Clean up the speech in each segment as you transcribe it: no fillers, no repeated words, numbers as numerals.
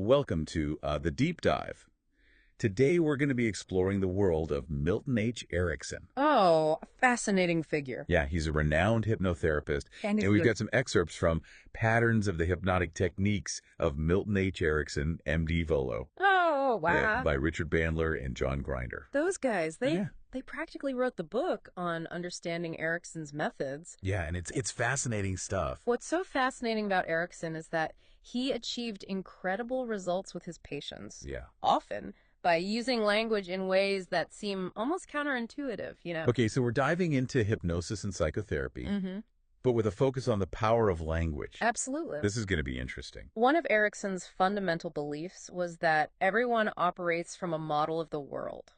Welcome to The Deep Dive. Today we're going to be exploring the world of Milton H. Erickson. Oh, a fascinating figure. Yeah, he's a renowned hypnotherapist, and we've got some excerpts from Patterns of the Hypnotic Techniques of Milton H. Erickson, M.D. Volo. Oh, wow. Yeah, by Richard Bandler and John Grinder. Those guys, they practically wrote the book on understanding Erickson's methods. Yeah, and it's fascinating stuff. What's so fascinating about Erickson is that he achieved incredible results with his patients. Yeah. Often by using language in ways that seem almost counterintuitive, Okay, so we're diving into hypnosis and psychotherapy, but with a focus on the power of language. Absolutely. This is going to be interesting. One of Erickson's fundamental beliefs was that everyone operates from a model of the world.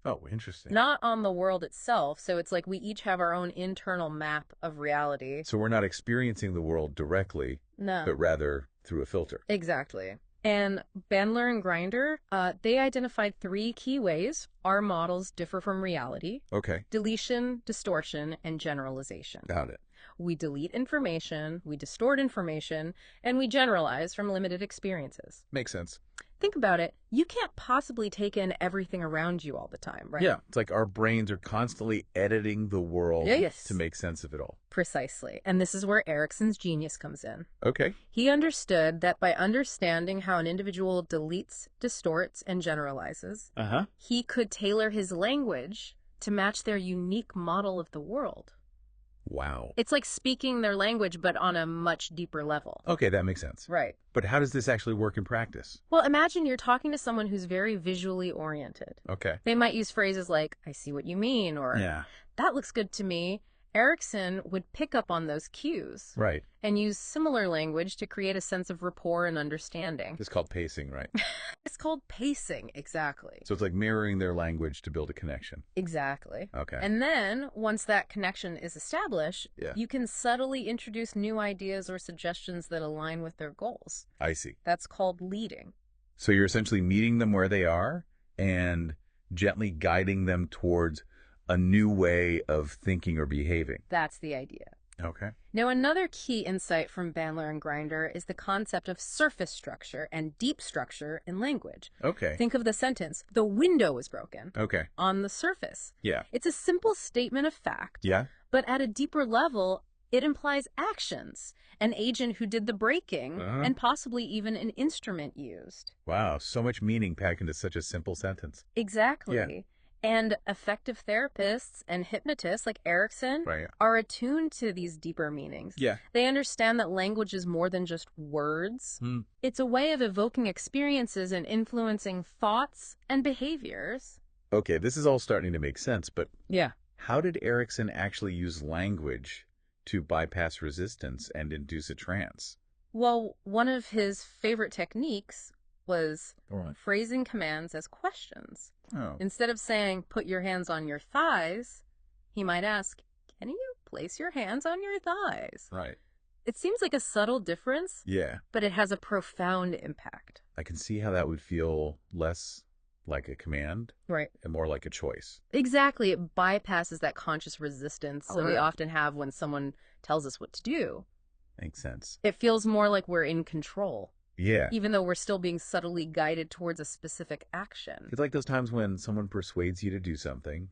Oh, interesting. Not on the world itself, so it's like we each have our own internal map of reality. So we're not experiencing the world directly, but rather through a filter. Exactly. And Bandler and Grinder, they identified 3 key ways our models differ from reality. Okay. Deletion, distortion, and generalization. Got it. We delete information, we distort information, and we generalize from limited experiences. Makes sense. Think about it. You can't possibly take in everything around you all the time, right? Yeah. It's like our brains are constantly editing the world to make sense of it all. Precisely. And this is where Erickson's genius comes in. Okay. He understood that by understanding how an individual deletes, distorts, and generalizes, he could tailor his language to match their unique model of the world. Wow. It's like speaking their language, but on a much deeper level. Okay, that makes sense. Right. But how does this actually work in practice? Well, imagine you're talking to someone who's very visually oriented. Okay. They might use phrases like, I see what you mean, or that looks good to me. Erickson would pick up on those cues. Right. And use similar language to create a sense of rapport and understanding. It's called pacing, right? It's called pacing, exactly. So it's like mirroring their language to build a connection. Exactly. Okay. And then, once that connection is established, you can subtly introduce new ideas or suggestions that align with their goals. I see. That's called leading. So you're essentially meeting them where they are and gently guiding them towards a new way of thinking or behaving. That's the idea. Okay. Now, another key insight from Bandler and Grinder is the concept of surface structure and deep structure in language. Okay. Think of the sentence, the window was broken. Okay. On the surface. Yeah. It's a simple statement of fact. Yeah. But at a deeper level, it implies actions, an agent who did the breaking, and possibly even an instrument used. Wow, so much meaning packed into such a simple sentence. Exactly. Yeah. And effective therapists and hypnotists like Erickson are attuned to these deeper meanings. Yeah. They understand that language is more than just words. It's a way of evoking experiences and influencing thoughts and behaviors. Okay, this is all starting to make sense, but Yeah. how did Erickson actually use language to bypass resistance and induce a trance? Well, one of his favorite techniques was phrasing commands as questions. Instead of saying, put your hands on your thighs, he might ask, can you place your hands on your thighs? Right. It seems like a subtle difference, Yeah. but it has a profound impact. I can see how that would feel less like a command Right. and more like a choice. Exactly. It bypasses that conscious resistance that we often have when someone tells us what to do. Makes sense. It feels more like we're in control. Yeah. Even though we're still being subtly guided towards a specific action. It's like those times when someone persuades you to do something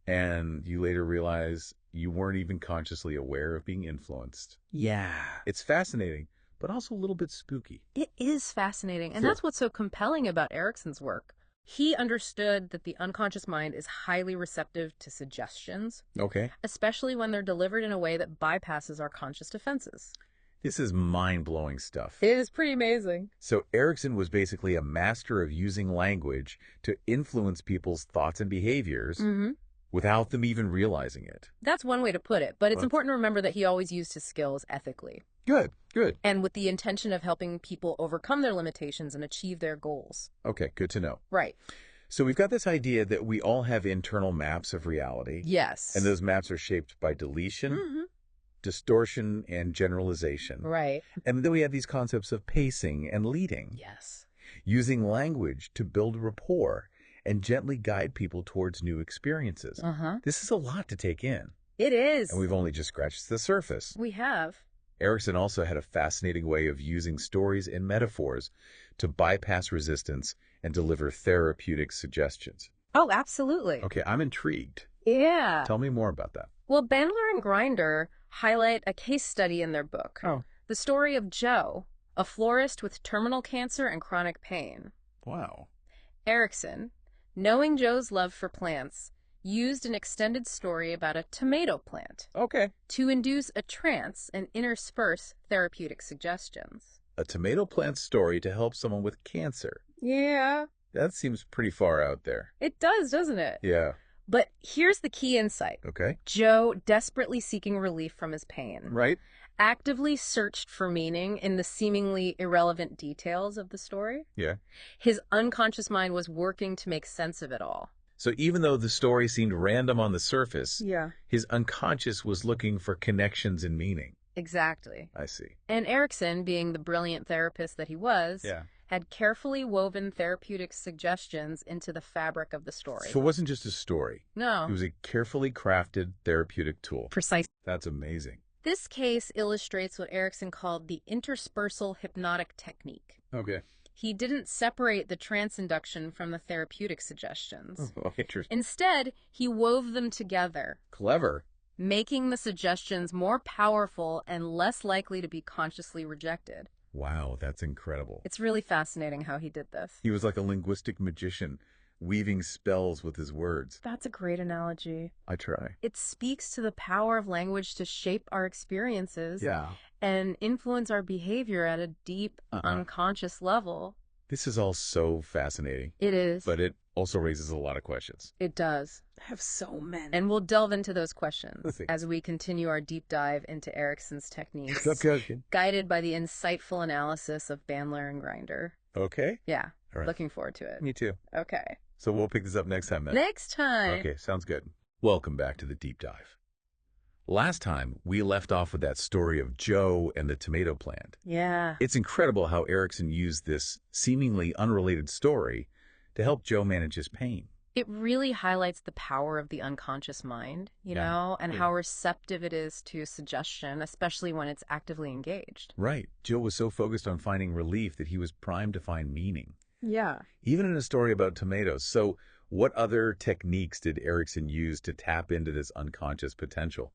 and you later realize you weren't even consciously aware of being influenced. Yeah. It's fascinating, but also a little bit spooky. It is fascinating. And that's what's so compelling about Erickson's work. He understood that the unconscious mind is highly receptive to suggestions. Okay. Especially when they're delivered in a way that bypasses our conscious defenses. This is mind-blowing stuff. It is pretty amazing. So Erickson was basically a master of using language to influence people's thoughts and behaviors without them even realizing it. That's one way to put it, but it's important to remember that he always used his skills ethically. Good, good. And with the intention of helping people overcome their limitations and achieve their goals. Okay, good to know. Right. So we've got this idea that we all have internal maps of reality. Yes. And those maps are shaped by deletion, distortion, and generalization. Right. And then we have these concepts of pacing and leading. Yes. Using language to build rapport and gently guide people towards new experiences. This is a lot to take in. It is. And we've only just scratched the surface. We have. Erickson also had a fascinating way of using stories and metaphors to bypass resistance and deliver therapeutic suggestions. Oh, absolutely. Okay, I'm intrigued. Yeah. Tell me more about that. Well, Bandler and Grinder highlight a case study in their book. Oh. The story of Joe, a florist with terminal cancer and chronic pain. Wow. Erickson, knowing Joe's love for plants, used an extended story about a tomato plant. Okay. To induce a trance and intersperse therapeutic suggestions. A tomato plant story to help someone with cancer. Yeah. That seems pretty far out there. It does, doesn't it? Yeah. But here's the key insight. Okay. Joe, desperately seeking relief from his pain, Right. actively searched for meaning in the seemingly irrelevant details of the story. Yeah. His unconscious mind was working to make sense of it all. So even though the story seemed random on the surface, Yeah. his unconscious was looking for connections and meaning. Exactly. I see. And Erickson, being the brilliant therapist that he was, had carefully woven therapeutic suggestions into the fabric of the story. So it wasn't just a story. No. It was a carefully crafted therapeutic tool. Precisely. That's amazing. This case illustrates what Erickson called the interspersal hypnotic technique. Okay. He didn't separate the trance induction from the therapeutic suggestions. Oh, interesting. Instead, he wove them together. Clever. Making the suggestions more powerful and less likely to be consciously rejected. Wow, that's incredible. It's really fascinating how he did this. He was like a linguistic magician, weaving spells with his words. That's a great analogy. I try. It speaks to the power of language to shape our experiences and influence our behavior at a deep, unconscious level. This is all so fascinating. It is. But it also raises a lot of questions. It does. I have so many. And we'll delve into those questions as we continue our deep dive into Erickson's techniques, guided by the insightful analysis of Bandler and Grinder. Okay. Yeah. All right. Looking forward to it. Me too. Okay. So we'll pick this up next time, then. Next time. Okay, sounds good. Welcome back to the deep dive. Last time, we left off with that story of Joe and the tomato plant. Yeah. It's incredible how Erickson used this seemingly unrelated story to help Joe manage his pain. It really highlights the power of the unconscious mind, you know, and how receptive it is to suggestion, especially when it's actively engaged. Right. Joe was so focused on finding relief that he was primed to find meaning. Yeah. Even in a story about tomatoes. So what other techniques did Erickson use to tap into this unconscious potential?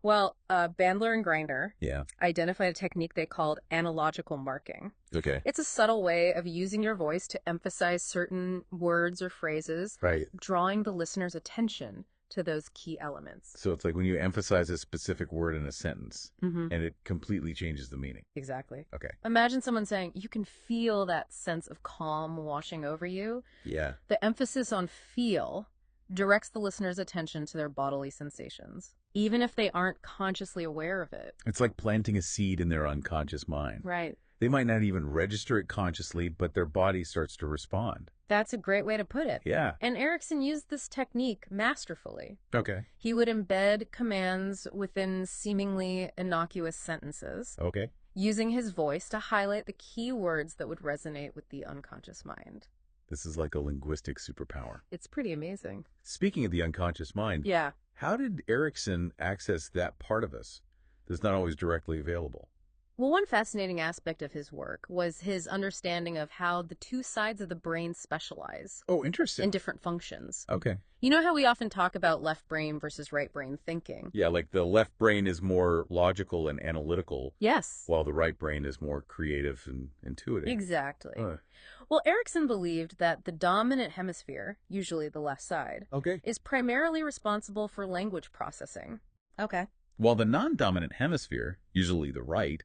Well, Bandler and Grinder Yeah. identified a technique they called analogical marking. Okay. It's a subtle way of using your voice to emphasize certain words or phrases, Right. drawing the listener's attention to those key elements. So it's like when you emphasize a specific word in a sentence, and it completely changes the meaning. Exactly. Okay. Imagine someone saying, you can feel that sense of calm washing over you. Yeah. The emphasis on feel directs the listener's attention to their bodily sensations, even if they aren't consciously aware of it. It's like planting a seed in their unconscious mind. Right. They might not even register it consciously, but their body starts to respond. That's a great way to put it. Yeah. And Erickson used this technique masterfully. Okay. He would embed commands within seemingly innocuous sentences, Okay. using his voice to highlight the key words that would resonate with the unconscious mind. This is like a linguistic superpower. It's pretty amazing. Speaking of the unconscious mind, Yeah. how did Erickson access that part of us that's not always directly available? Well, one fascinating aspect of his work was his understanding of how the two sides of the brain specialize Oh, interesting. in different functions. Okay. You know how we often talk about left brain versus right brain thinking? Yeah, like the left brain is more logical and analytical, Yes. while the right brain is more creative and intuitive. Exactly. Well, Erickson believed that the dominant hemisphere, usually the left side, Okay. is primarily responsible for language processing. Okay. While the non-dominant hemisphere, usually the right,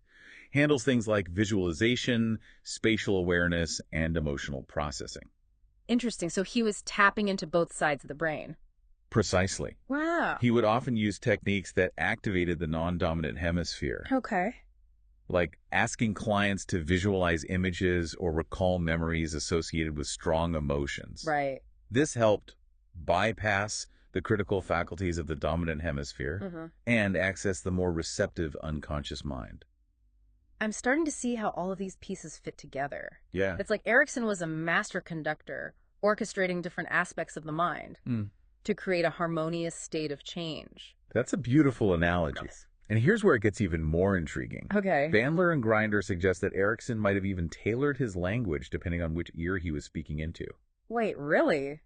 handles things like visualization, spatial awareness, and emotional processing. Interesting. So he was tapping into both sides of the brain. Precisely. Wow. He would often use techniques that activated the non-dominant hemisphere, Okay. like asking clients to visualize images or recall memories associated with strong emotions. Right. This helped bypass the critical faculties of the dominant hemisphere and access the more receptive unconscious mind. I'm starting to see how all of these pieces fit together. Yeah. It's like Erickson was a master conductor, orchestrating different aspects of the mind to create a harmonious state of change. That's a beautiful analogy. And here's where it gets even more intriguing. Okay. Bandler and Grinder suggest that Erickson might have even tailored his language depending on which ear he was speaking into. Wait, really?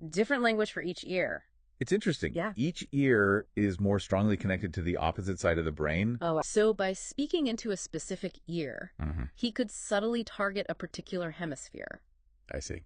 Different language for each ear? It's interesting. Yeah. Each ear is more strongly connected to the opposite side of the brain. Oh, so by speaking into a specific ear, he could subtly target a particular hemisphere. I see.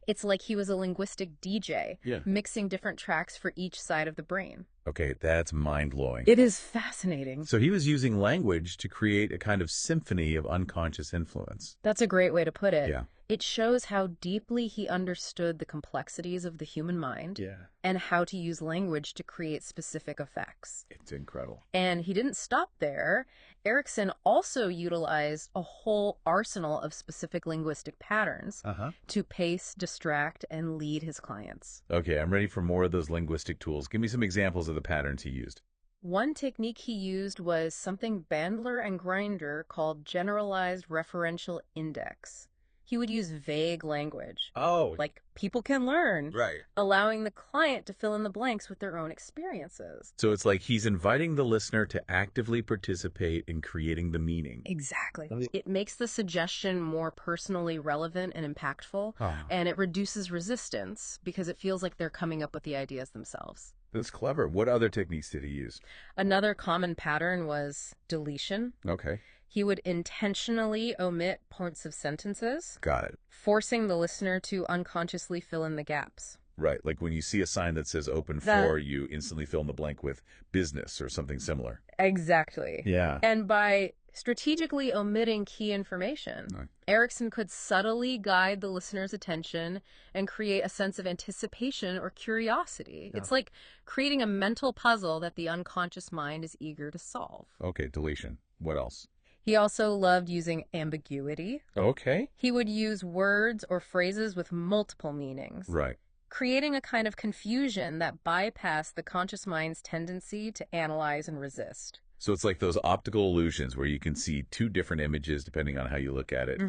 It's like he was a linguistic DJ, mixing different tracks for each side of the brain. Okay, that's mind-blowing. It is fascinating. So he was using language to create a kind of symphony of unconscious influence. That's a great way to put it. Yeah. It shows how deeply he understood the complexities of the human mind and how to use language to create specific effects. It's incredible. And he didn't stop there. Erickson also utilized a whole arsenal of specific linguistic patterns to pace, distract, and lead his clients. Okay, I'm ready for more of those linguistic tools. Give me some examples of the patterns he used. One technique he used was something Bandler and Grinder called generalized referential index. He would use vague language. Oh. Like people can learn. Right. Allowing the client to fill in the blanks with their own experiences. So it's like he's inviting the listener to actively participate in creating the meaning. Exactly. It makes the suggestion more personally relevant and impactful, and it reduces resistance because it feels like they're coming up with the ideas themselves. That's clever. What other techniques did he use? Another common pattern was deletion. Okay. He would intentionally omit parts of sentences. Got it. Forcing the listener to unconsciously fill in the gaps. Right. Like when you see a sign that says open for, you instantly fill in the blank with business or something similar. Exactly. Yeah. And by strategically omitting key information, Erickson could subtly guide the listener's attention and create a sense of anticipation or curiosity. It's like creating a mental puzzle that the unconscious mind is eager to solve. Okay, deletion. What else? He also loved using ambiguity. Okay. He would use words or phrases with multiple meanings. Right. Creating a kind of confusion that bypassed the conscious mind's tendency to analyze and resist. So it's like those optical illusions where you can see two different images depending on how you look at it.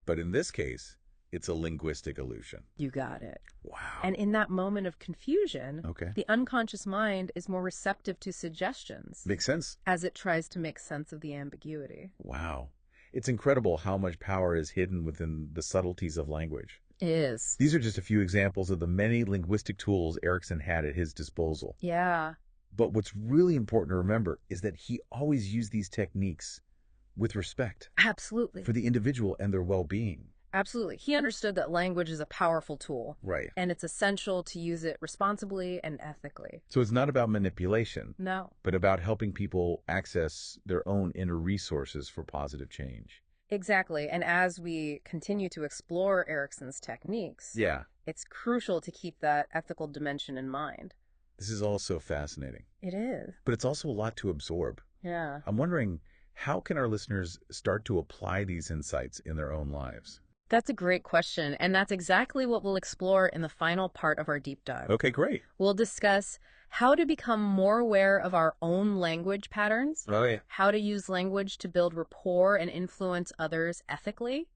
But in this case, it's a linguistic illusion. You got it. Wow. And in that moment of confusion, the unconscious mind is more receptive to suggestions. Makes sense. As it tries to make sense of the ambiguity. Wow. It's incredible how much power is hidden within the subtleties of language. It is. These are just a few examples of the many linguistic tools Erickson had at his disposal. Yeah. But what's really important to remember is that he always used these techniques with respect. Absolutely. For the individual and their well-being. Absolutely. He understood that language is a powerful tool. Right. And it's essential to use it responsibly and ethically. So it's not about manipulation. No. But about helping people access their own inner resources for positive change. Exactly. And as we continue to explore Erickson's techniques, it's crucial to keep that ethical dimension in mind. This is all so fascinating. It is. But it's also a lot to absorb. Yeah. I'm wondering, how can our listeners start to apply these insights in their own lives? That's a great question, and that's exactly what we'll explore in the final part of our deep dive. Okay, great. We'll discuss how to become more aware of our own language patterns, how to use language to build rapport and influence others ethically,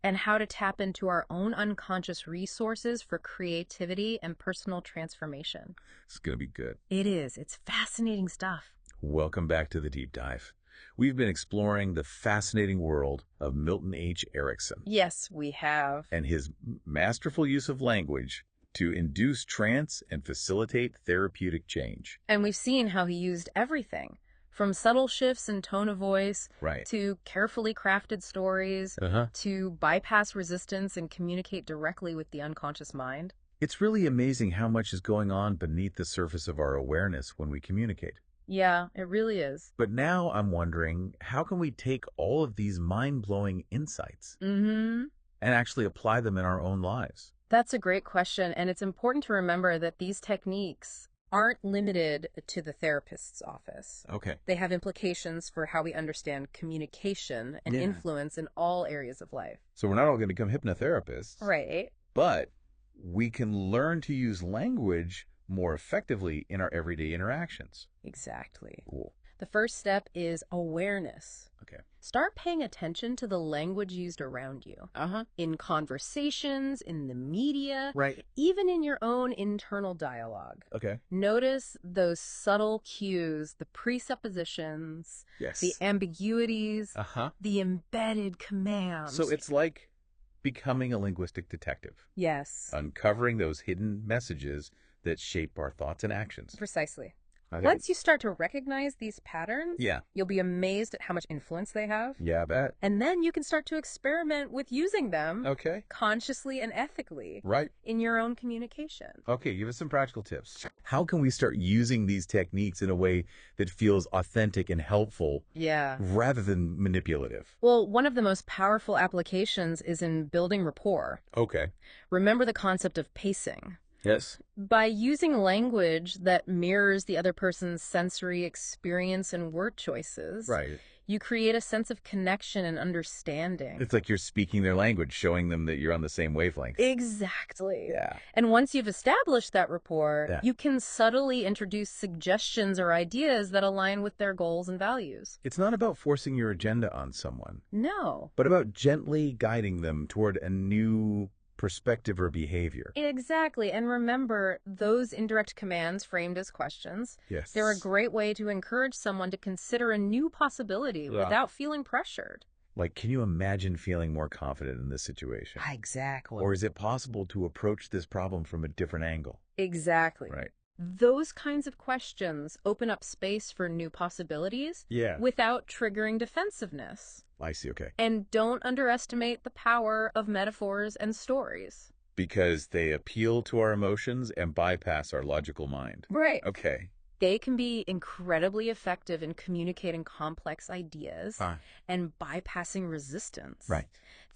and how to tap into our own unconscious resources for creativity and personal transformation. It's going to be good. It is. It's fascinating stuff. Welcome back to the deep dive. We've been exploring the fascinating world of Milton H. Erickson. Yes, we have. And his masterful use of language to induce trance and facilitate therapeutic change. And we've seen how he used everything, from subtle shifts in tone of voice, to carefully crafted stories, to bypass resistance and communicate directly with the unconscious mind. It's really amazing how much is going on beneath the surface of our awareness when we communicate. Yeah, it really is. But now I'm wondering, how can we take all of these mind-blowing insights and actually apply them in our own lives? That's a great question, and it's important to remember that these techniques aren't limited to the therapist's office. Okay. They have implications for how we understand communication and influence in all areas of life. So we're not all going to become hypnotherapists. Right. But we can learn to use language more effectively in our everyday interactions. Exactly. Cool. The first step is awareness. Okay. Start paying attention to the language used around you. In conversations, in the media, Right. even in your own internal dialogue. Okay. Notice those subtle cues, the presuppositions, Yes. the ambiguities, the embedded commands. So it's like becoming a linguistic detective. Yes. Uncovering those hidden messages that shape our thoughts and actions. Precisely. Okay. Once you start to recognize these patterns, Yeah. you'll be amazed at how much influence they have. Yeah, I bet. And then you can start to experiment with using them consciously and ethically in your own communication. Okay, give us some practical tips. How can we start using these techniques in a way that feels authentic and helpful rather than manipulative? Well, one of the most powerful applications is in building rapport. Okay. Remember the concept of pacing. Yes. By using language that mirrors the other person's sensory experience and word choices, you create a sense of connection and understanding. It's like you're speaking their language, showing them that you're on the same wavelength. Exactly. Yeah. And once you've established that rapport, you can subtly introduce suggestions or ideas that align with their goals and values. It's not about forcing your agenda on someone. No. But about gently guiding them toward a new perspective or behavior. Exactly. And remember, those indirect commands framed as questions, they're a great way to encourage someone to consider a new possibility without feeling pressured. Like, can you imagine feeling more confident in this situation? Exactly. Or is it possible to approach this problem from a different angle? Exactly. Right. Those kinds of questions open up space for new possibilities without triggering defensiveness. I see, okay. And don't underestimate the power of metaphors and stories. Because they appeal to our emotions and bypass our logical mind. Right. Okay. They can be incredibly effective in communicating complex ideas and bypassing resistance. Right.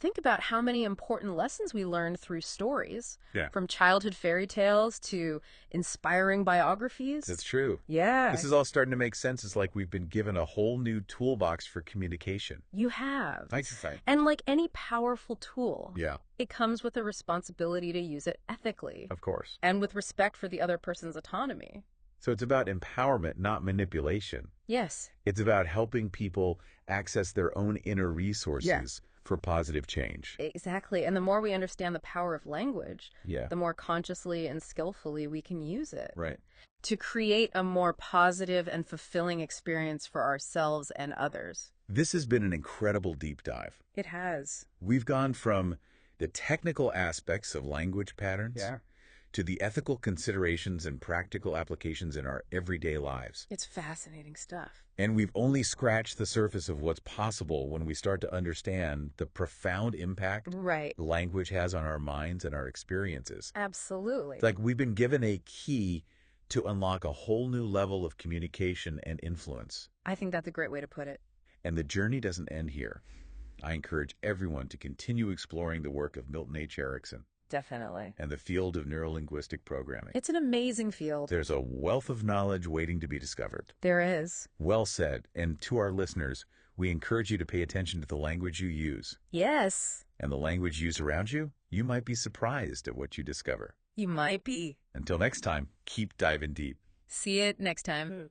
Think about how many important lessons we learned through stories, from childhood fairy tales to inspiring biographies. That's true. Yeah. This is all starting to make sense. It's like we've been given a whole new toolbox for communication. You have. Thanks, right. And like any powerful tool, yeah, it comes with a responsibility to use it ethically. Of course. And with respect for the other person's autonomy. So it's about empowerment, not manipulation. Yes. It's about helping people access their own inner resources for positive change. Exactly. And the more we understand the power of language, the more consciously and skillfully we can use it. Right. To create a more positive and fulfilling experience for ourselves and others. This has been an incredible deep dive. It has. We've gone from the technical aspects of language patterns to the ethical considerations and practical applications in our everyday lives. It's fascinating stuff. And we've only scratched the surface of what's possible when we start to understand the profound impact language has on our minds and our experiences. Absolutely. It's like we've been given a key to unlock a whole new level of communication and influence. I think that's a great way to put it. And the journey doesn't end here. I encourage everyone to continue exploring the work of Milton H. Erickson. Definitely. And the field of neurolinguistic programming. It's an amazing field. There's a wealth of knowledge waiting to be discovered. There is. Well said. And to our listeners, we encourage you to pay attention to the language you use. Yes. And the language used around you, you might be surprised at what you discover. You might be. Until next time, keep diving deep. See you next time.